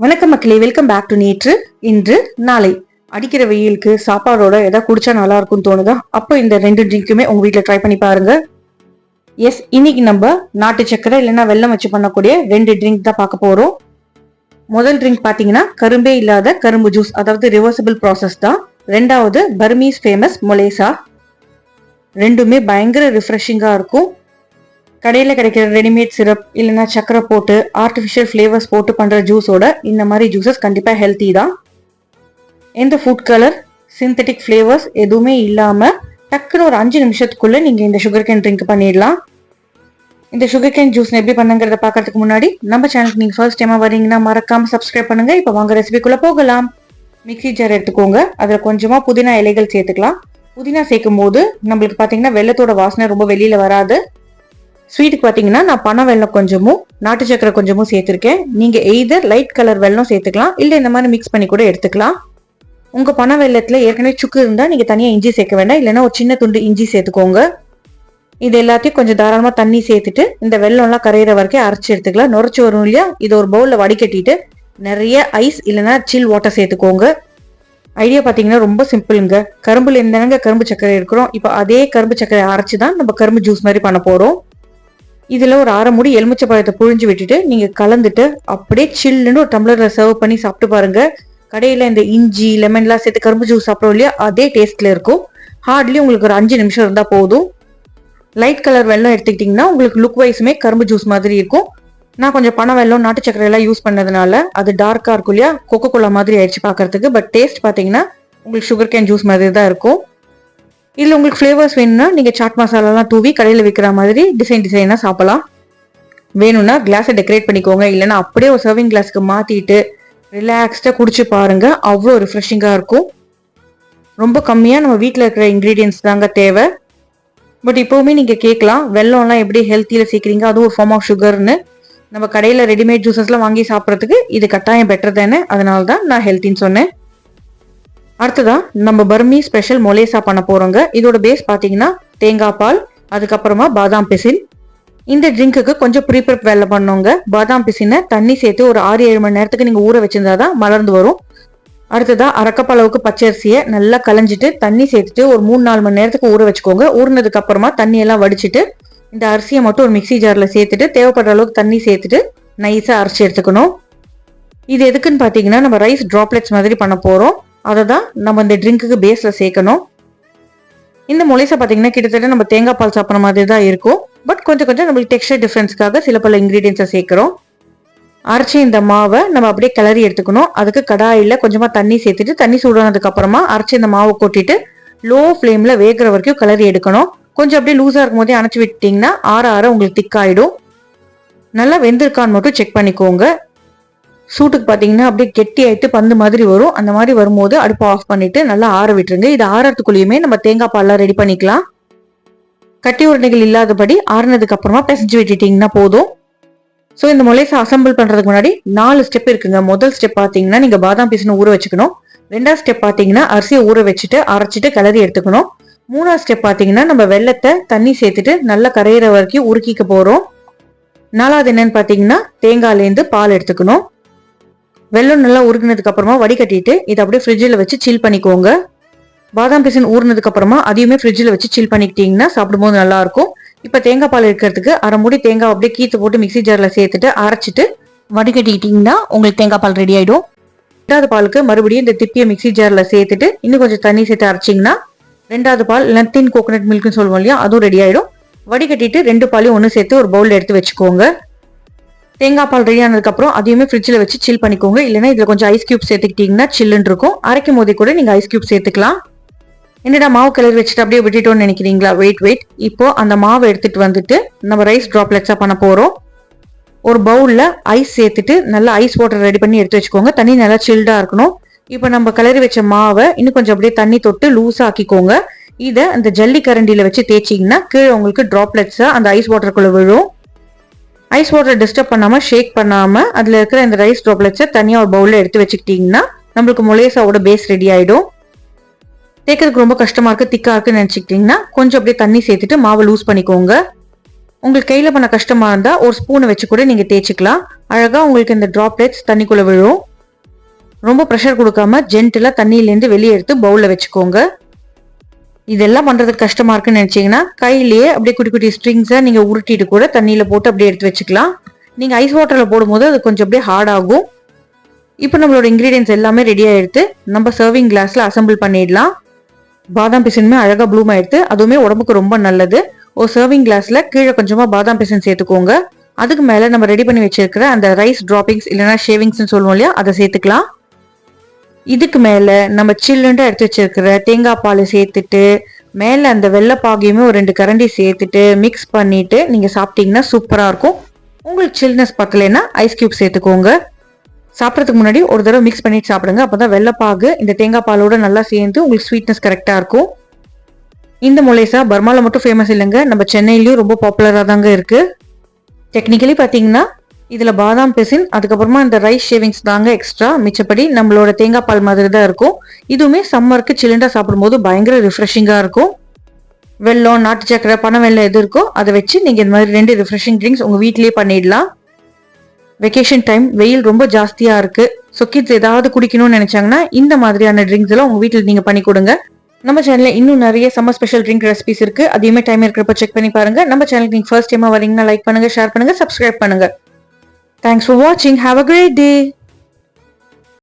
வணக்கம் மக்களே, welcome back to நேற்று இன்று நாளை. அடிக்கிற வெயிலுக்கு சாப்பாடோட ஏதாவது குடிச்சா நல்லா இருக்கும்னு தோணுதா? அப்போ இந்த ரெண்டு ட்ரிங்க்குமே உங்க வீட்டில் ட்ரை பண்ணி பாருங்க. எஸ், இன்னைக்கு நம்ம நாட்டு சக்கரை இல்லைன்னா வெல்லம் வச்சு பண்ணக்கூடிய ரெண்டு ட்ரிங்க் தான் பார்க்க போறோம். முதல் ட்ரிங்க் பார்த்தீங்கன்னா கரும்பே இல்லாத கரும்பு ஜூஸ், அதாவது ரிவர்சிபிள் ப்ராசஸ் தான். ரெண்டாவது பர்மீஸ் ஃபேமஸ் மொலேசா. ரெண்டுமே பயங்கர ரிஃப்ரெஷிங்காக இருக்கும். கடையில் கிடைக்கிற ரெடிமேட் சிரப் இல்லைன்னா சக்கரை போட்டு ஆர்டிஃபிஷியல் ஃப்ளேவர்ஸ் போட்டு பண்ணுற ஜூஸோட இந்த மாதிரி ஜூஸஸ் கண்டிப்பாக ஹெல்த்தி தான். எந்த ஃபுட் கலர் சிந்தட்டிக் ஃப்ளேவர்ஸ் எதுவுமே இல்லாமல் டக்குன்னு ஒரு 5 நிமிஷத்துக்குள்ளே நீங்கள் இந்த சுகர் கேன் ட்ரிங்க் பண்ணிடலாம். இந்த சுகர் கேன் ஜூஸ் எப்படி பண்ணுங்கிறத பார்க்கறதுக்கு முன்னாடி நம்ம சேனலுக்கு நீங்கள் ஃபர்ஸ்ட் டைமாக வரீங்கன்னா மறக்காமல் சப்ஸ்கிரைப் பண்ணுங்கள். இப்போ வாங்க ரெசிபிக்குள்ளே போகலாம். மிக்ஸி ஜார் எடுத்துக்கோங்க. அதில் கொஞ்சமாக புதினா இலைகள் சேர்த்துக்கலாம். புதினா சேர்க்கும் போது நம்மளுக்கு பார்த்தீங்கன்னா வெள்ளத்தோட வாசனை ரொம்ப வெளியில் வராது. ஸ்வீட்டுக்கு பார்த்தீங்கன்னா நான் பனை வெல்லம் கொஞ்சமும் நாட்டு சக்கரை கொஞ்சமும் சேர்த்துருக்கேன். நீங்கள் எய்தர் லைட் கலர் வெல்லம் சேர்த்துக்கலாம், இல்லை இந்த மாதிரி மிக்ஸ் பண்ணி கூட எடுத்துக்கலாம். உங்கள் பனை வெல்லத்தில் ஏற்கனவே சுக்கு இருந்தால் நீங்கள் தனியாக இஞ்சி சேர்க்க வேண்டாம், இல்லைன்னா ஒரு சின்ன துண்டு இஞ்சி சேர்த்துக்கோங்க. இது எல்லாத்தையும் கொஞ்சம் தாராளமாக தண்ணி சேர்த்துட்டு இந்த வெல்லம்லாம் கரையிற வரைக்கும் அரைச்சி எடுத்துக்கலாம். நுரைச்சி வரும் இல்லையா, இதை ஒரு பவுலில் வடிகட்டிட்டு நிறைய ஐஸ் இல்லைன்னா சில் வாட்டர் சேர்த்துக்கோங்க. ஐடியா பார்த்தீங்கன்னா ரொம்ப சிம்பிளுங்க. கரும்புல இருந்தாங்க கரும்பு சக்கரை இருக்கிறோம். இப்போ அதே கரும்பு சக்கரை அரைச்சி தான் நம்ம கரும்பு ஜூஸ் மாதிரி பண்ண போகிறோம். இதில் ஒரு 1/2 மூடி எலுமிச்சை பழத்தை புழிஞ்சு விட்டுட்டு நீங்கள் கலந்துட்டு அப்படியே சில்லுன்னு ஒரு டம்ளரில் சர்வ் பண்ணி சாப்பிட்டு பாருங்க. கடையில் இந்த இஞ்சி லெமன்லாம் சேர்த்து கரும்பு ஜூஸ் சாப்பிட்றோம் இல்லையா, அதே டேஸ்ட்டில் இருக்கும். ஹார்ட்லி உங்களுக்கு ஒரு 5 நிமிஷம் இருந்தால் போதும். லைட் கலர் வெல்லம் எடுத்துக்கிட்டிங்கன்னா உங்களுக்கு லுக் வைஸுமே கரும்பு ஜூஸ் மாதிரி இருக்கும். நான் கொஞ்சம் பனை வெல்லம் நாட்டு சக்கரை எல்லாம் யூஸ் பண்ணதுனால அது டார்க்காக இருக்கும் இல்லையா, கொக்கோ கோலா மாதிரி ஆயிடுச்சு பார்க்கறதுக்கு. பட் டேஸ்ட் பார்த்தீங்கன்னா உங்களுக்கு சுகர் கேன் ஜூஸ் மாதிரி தான் இருக்கும். இதில் உங்களுக்கு ஃப்ளேவர்ஸ் வேணும்னா நீங்கள் சாட் மசாலாலாம் தூவி கடையில் விற்கிற மாதிரி டிசைனாக சாப்பிடலாம். வேணும்னா கிளாஸை டெக்கரேட் பண்ணிக்கோங்க, இல்லைன்னா அப்படியே ஒரு சர்விங் கிளாஸ்க்கு மாற்றிட்டு ரிலாக்ஸ்டாக குடிச்சு பாருங்கள். அவ்வளோ ரிஃப்ரெஷிங்காக இருக்கும். ரொம்ப கம்மியாக நம்ம வீட்டில் இருக்கிற இன்க்ரீடியன்ஸ் தாங்க தேவை. பட் இப்போவுமே நீங்கள் கேட்கலாம், வெல்லம்லாம் எப்படி ஹெல்த்தியில் சேர்க்குறீங்க, அதுவும் ஒரு ஃபார்ம் ஆஃப் சுகர்னு. நம்ம கடையில் ரெடிமேட் ஜூஸஸ்லாம் வாங்கி சாப்பிட்றதுக்கு இது கட்டாயம் பெட்டர் தானே, அதனால தான் நான் ஹெல்த்தின்னு சொன்னேன். அடுத்ததான் நம்ம பர்மீஸ் ஸ்பெஷல் மொலேசா பண்ண போறோங்க. இதோட பேஸ் பார்த்தீங்கன்னா தேங்காய் பால், அதுக்கப்புறமா பாதாம் பிசின். இந்த ட்ரிங்க்குக்கு கொஞ்சம் ப்ரீப்ரெப் வேலை பண்ணுங்க. பாதாம் பிசினை தண்ணி சேர்த்து ஒரு 6-7 மணி நேரத்துக்கு நீங்கள் ஊற வச்சிருந்தாதான் மலர்ந்து வரும். அடுத்ததான் 1/2 கப் அளவுக்கு பச்சரிசியை நல்லா களைஞ்சிட்டு தண்ணி சேர்த்துட்டு ஒரு 3-4 மணி நேரத்துக்கு ஊற வச்சுக்கோங்க. ஊறினதுக்கு அப்புறமா தண்ணியெல்லாம் வடிச்சிட்டு இந்த அரிசியை மட்டும் ஒரு மிக்ஸி ஜாரில் சேர்த்துட்டு தேவைப்படுற அளவுக்கு தண்ணி சேர்த்துட்டு நைஸாக அரைச்சி எடுத்துக்கணும். இது எதுக்குன்னு பார்த்தீங்கன்னா நம்ம ரைஸ் ட்ராப்லெட்ஸ் மாதிரி பண்ண போகிறோம். அதை தான் நம்ம இந்த ட்ரிங்க்குக்கு பேஸில் சேர்க்கணும். இந்த மொலேசா பார்த்தீங்கன்னா கிட்டத்தட்ட நம்ம தேங்காய் பால் சாப்பிட்ற மாதிரி தான் இருக்கும். பட் கொஞ்சம் நம்மளுக்கு டெக்ஸ்டர் டிஃப்ரென்ஸ்க்காக சில பல இன்க்ரீடியன்ஸை சேர்க்குறோம். அரைச்சி இந்த மாவை நம்ம அப்படியே கிளறி எடுத்துக்கணும். அதுக்கு கடாயில் கொஞ்சமாக தண்ணி சேர்த்துட்டு தண்ணி சூடானதுக்கு அப்புறமா அரைச்சி இந்த மாவை கொட்டிட்டு லோ ஃப்ளேமில் வேகிற வரைக்கும் கிளறி எடுக்கணும். கொஞ்சம் அப்படியே லூஸாக இருக்கும் போதே அணைச்சி விட்டிங்கன்னா ஆற உங்களுக்கு திக்காயிடும். நல்லா வெந்திருக்கான்னு மட்டும் செக் பண்ணிக்கோங்க. சூட்டுக்கு பார்த்தீங்கன்னா அப்படியே கெட்டி ஆயிட்டு பந்து மாதிரி வரும். அந்த மாதிரி வரும்போது அடுப்பு ஆஃப் பண்ணிட்டு நல்லா ஆற விட்டுருங்க. இது ஆறதுக்குள்ளேயுமே நம்ம தேங்காய் பால்லாம் ரெடி பண்ணிக்கலாம். கட்டி உருண்டைகள் இல்லாதபடி ஆறுனதுக்கு அப்புறமா பிசைஞ்சு விட்டுட்டீங்கன்னா போதும். ஸோ இந்த மொலேசா அசம்பிள் பண்றதுக்கு முன்னாடி 4 ஸ்டெப் இருக்குங்க. முதல் ஸ்டெப் பார்த்தீங்கன்னா நீங்க பாதாம் பீஸ்னு ஊற வச்சுக்கணும். 2வது ஸ்டெப் பார்த்தீங்கன்னா அரிசியை ஊற வச்சுட்டு அரைச்சிட்டு கிளறி எடுத்துக்கணும். 3வது ஸ்டெப் பார்த்தீங்கன்னா நம்ம வெல்லத்தை தண்ணி சேர்த்துட்டு நல்லா கரையிற வரைக்கும் உருக்கிக்க போறோம். 4வது என்னன்னு பார்த்தீங்கன்னா தேங்காயிலேருந்து பால் எடுத்துக்கணும். வெல்லம் நல்லா உருகினதுக்கு அப்புறமா வடிகட்டிட்டு இதை அப்படியே ஃப்ரிட்ஜில் வச்சு சில் பண்ணிக்கோங்க. பாதாம் பிசின் ஊறினதுக்கு அப்புறமா அதையுமே ஃப்ரிட்ஜில் வச்சு சில் பண்ணிக்கிட்டீங்கன்னா சாப்பிடும்போது நல்லா இருக்கும். இப்போ தேங்காய் பால் இருக்கிறதுக்கு 1/2 மூடி தேங்காய் அப்படியே கீத்து போட்டு மிக்ஸி ஜாரில் சேர்த்துட்டு அரைச்சிட்டு வடிகட்டிக்கிட்டீங்கன்னா உங்களுக்கு தேங்காய் பால் ரெடி ஆயிடும். 2வது பாலுக்கு மறுபடியும் இந்த திப்பியை மிக்ஸி ஜாரில் சேர்த்துட்டு இன்னும் கொஞ்சம் தண்ணி சேர்த்து அரைச்சிங்கன்னா 2வது பால் லத்தின் கோகோனட் மில்க்னு சொல்லுவோம் இல்லையா, அதுவும் ரெடி ஆயிடும். வடிகட்டிட்டு 2 பாலையும் ஒன்று சேர்த்து ஒரு பவுலில் எடுத்து வச்சுக்கோங்க. தேங்காய் பால் ரெடி ஆனதுக்கப்புறம் அதையுமே ஃப்ரிட்ஜில் வச்சு சில் பண்ணிக்கோங்க. இல்லைன்னா இதில் கொஞ்சம் ஐஸ் கியூப் சேர்த்துக்கிட்டிங்கன்னா சில்லுன்னு இருக்கும். அரைக்கும் போதே கூட நீங்கள் ஐஸ் கியூப் சேர்த்துக்கலாம். என்னடா மாவு கிளறி வச்சுட்டு அப்படியே விட்டுட்டோன்னு நினைக்கிறீங்களா? வெயிட். இப்போ அந்த மாவை எடுத்துட்டு வந்துட்டு நம்ம ரைஸ் ட்ராப்லெட்ஸாக பண்ண போகிறோம். ஒரு பவுலில் ஐஸ் சேர்த்துட்டு நல்லா ஐஸ் வாட்டர் ரெடி பண்ணி எடுத்து வச்சுக்கோங்க. தண்ணி நல்லா சில்டாக இருக்கணும். இப்போ நம்ம கிளறி வச்ச மாவை இன்னும் கொஞ்சம் அப்படியே தண்ணி தொட்டு லூஸாக ஆக்கிக்கோங்க. இதை அந்த ஜல்லி கரண்டியில் வச்சு தேய்ச்சிங்கன்னா கீழே உங்களுக்கு ட்ராப்லெட்ஸாக அந்த ஐஸ் வாட்டருக்குள்ளே விழும். ஐஸ் வாட்டர் டிஸ்டர்ப் பண்ணாமல் ஷேக் பண்ணாமல் அதில் இருக்கிற இந்த ரைஸ் ட்ராப்லெட்ஸை தனியாக ஒரு பவுலில் எடுத்து வச்சுக்கிட்டிங்கன்னா நம்மளுக்கு மொலேசாவோட பேஸ் ரெடி ஆகிடும். தேய்க்கிறதுக்கு ரொம்ப கஷ்டமாக இருக்குது, திக்காக இருக்குன்னு நினச்சிக்கிட்டிங்கன்னா கொஞ்சம் அப்படியே தண்ணி சேர்த்துட்டு மாவை லூஸ் பண்ணிக்கோங்க. உங்களுக்கு கையில் பண்ண கஷ்டமாக இருந்தால் ஒரு ஸ்பூனை வச்சு கூட நீங்கள் தேய்ச்சிக்கலாம். அழகாக உங்களுக்கு இந்த ட்ராப்லெட்ஸ் தண்ணிக்குள்ளே விழும். ரொம்ப ப்ரெஷர் கொடுக்காம ஜென்டிலா தண்ணியிலேருந்து வெளியே எடுத்து பவுல்ல வச்சுக்கோங்க. இதெல்லாம் பண்றதுக்கு கஷ்டமா இருக்குன்னு நினைச்சீங்கன்னா கையிலேயே அப்படியே குட்டி குட்டி ஸ்ட்ரிங்ஸை நீங்க உருட்டிட்டு கூட தண்ணியில போட்டு அப்படியே எடுத்து வச்சுக்கலாம். நீங்க ஐஸ் வாட்டர்ல போடும்போது அது கொஞ்சம் அப்படியே ஹார்ட் ஆகும். இப்போ நம்மளோட இன்கிரீடியன்ஸ் எல்லாமே ரெடியா எடுத்து நம்ம சர்விங் கிளாஸ்ல அசம்பிள் பண்ணிடலாம். பாதாம் பிசினுமே அழகா ப்ளூம் ஆயிடுத்து. அதுவுமே உடம்புக்கு ரொம்ப நல்லது. ஒரு சர்விங் கிளாஸ்ல கீழே கொஞ்சமா பாதாம் பிசின் சேர்த்துக்கோங்க. அதுக்கு மேல நம்ம ரெடி பண்ணி வச்சிருக்கிற அந்த ரைஸ் டிராப்பிங்ஸ் இல்லைன்னா ஷேவிங்ஸ் சொல்லுவோம் இல்லையா, அதை சேர்த்துக்கலாம். இதுக்கு மேல நம்ம சில்லுண்டா எடுத்து வச்சிருக்கிற தேங்காய் பால் சேர்த்துட்டு மேல அந்த வெள்ளைப்பாகையுமே ஒரு 2 கரண்டி சேர்த்துட்டு மிக்ஸ் பண்ணிட்டு நீங்க சாப்பிட்டீங்கன்னா சூப்பரா இருக்கும். உங்களுக்கு சில்னஸ் பத்தலைன்னா ஐஸ் கியூப் சேர்த்துக்கோங்க. சாப்பிட்றதுக்கு முன்னாடி ஒரு தடவை மிக்ஸ் பண்ணிட்டு சாப்பிடுங்க. அப்பதான் வெள்ளைப்பாகு இந்த தேங்காய் பாலோட நல்லா சேர்ந்து உங்களுக்கு ஸ்வீட்னஸ் கரெக்டா இருக்கும். இந்த மொலேசா பர்மால மட்டும் ஃபேமஸ் இல்லைங்க, நம்ம சென்னையிலயும் ரொம்ப பாப்புலரா தாங்க இருக்கு. டெக்னிக்கலி பாத்தீங்கன்னா இதுல பாதாம் பிசின் அதுக்கப்புறமா இந்த ரைஸ் ஷேவிங்ஸ் தாங்க எக்ஸ்ட்ரா. மிச்சப்படி நம்மளோட தேங்காய் பால் மாதிரி தான் இருக்கும். இதுவுமே சம்மருக்கு சில்லுண்டா சாப்பிடும்போது பயங்கர ரிஃப்ரெஷிங்கா இருக்கும். வெல்லம், நாட்டு சக்கரை, பனை வெல்லம் எது இருக்கோ அதை வச்சு நீங்க இந்த மாதிரி 2 ரிஃப்ரெஷிங் ட்ரிங்க்ஸ் உங்க வீட்லயே பண்ணிடலாம். வெக்கேஷன் டைம் வெயில் ரொம்ப ஜாஸ்தியா இருக்கு. ஸோ கிட்ஸ் ஏதாவது குடிக்கணும்னு நினைச்சாங்கன்னா இந்த மாதிரியான ட்ரிங்க்ஸ் எல்லாம் உங்க வீட்டில் நீங்க பண்ணி கொடுங்க. நம்ம சேனல்ல இன்னும் நிறைய சம்மர் ஸ்பெஷல் ட்ரிங்க் ரெசிபிஸ் இருக்கு. அதையுமே டைம் இருக்கிறப்ப செக் பண்ணி பாருங்க. நம்ம சேனலுக்கு நீங்க ஃபர்ஸ்ட் டைமா வரீங்கன்னா லைக் பண்ணுங்க, ஷேர் பண்ணுங்க, சப்ஸ்கிரைப் பண்ணுங்க. தேங்க்ஸ் ஃபார் வாட்சிங். Have a great day.